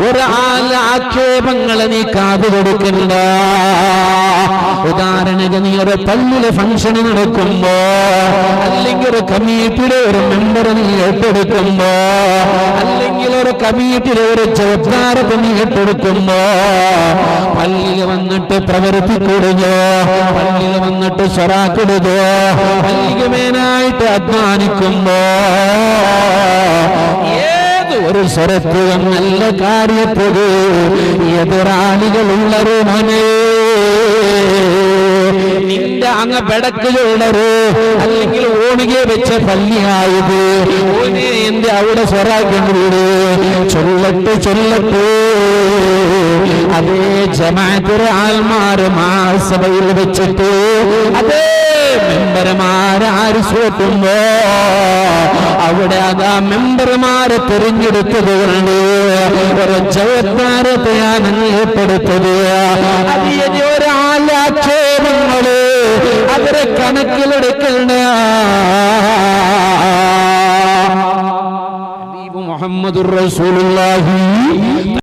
ഒരാളുടെ ആക്ഷേപങ്ങളെ നീ കാതു കൊടുക്കണ്ട. ഉദാഹരണത്തിന് നീ ഒരു പള്ളിയിലെ ഫംഗ്ഷൻ നടക്കുമ്പോ, അല്ലെങ്കിൽ ഒരു കമ്മിറ്റിയുടെ ഒരു മെമ്പർ നീ ഏറ്റെടുക്കുമ്പോ, അല്ലെങ്കിൽ ഒരു കമ്മിറ്റിയുടെ ഒരു ചെറുക്കാരത്തെ നീ ഏറ്റെടുക്കുമ്പോ, പള്ളിയിൽ വന്നിട്ട് പ്രവർത്തിക്കൂടുകയോ, പള്ളിയിൽ വന്നിട്ട് സ്വറാക്കിടുകയോ, പള്ളിക്ക് മേനായിട്ട് അധ്വാനിക്കുമ്പോ ഒരു സ്വരത്വം നല്ല കാര്യത്തിന് എതിരാളികളുള്ളൊരു മോനെ, നിന്റെ അങ്ങ് പെടക്കിലുള്ളൊരു അല്ലെങ്കിൽ ഓണികെ വെച്ച പള്ളിയായത് ഓനെ എന്റെ അവിടെ സ്വറാക്കേണ്ടത് ചൊല്ലട്ട് അതേ ജമാഅത്തിലെ ആൾമാര് മഹാസഭയിൽ വെച്ചിട്ട് അതേ മെമ്പർമാരാര് സോട്ടുമ്പോ അവിടെ അതാ മെമ്പർമാരെ തിരഞ്ഞെടുത്തത് കൊണ്ട് ഒരു ജയത്താരത്തെയാണ് ഏർപ്പെടുത്തത്. അതിന് ഒരാളാക്ഷേപങ്ങള് അവരെ കണക്കിലെടുക്കണ്ട. മുഹമ്മദുർ റസൂലുള്ളാഹി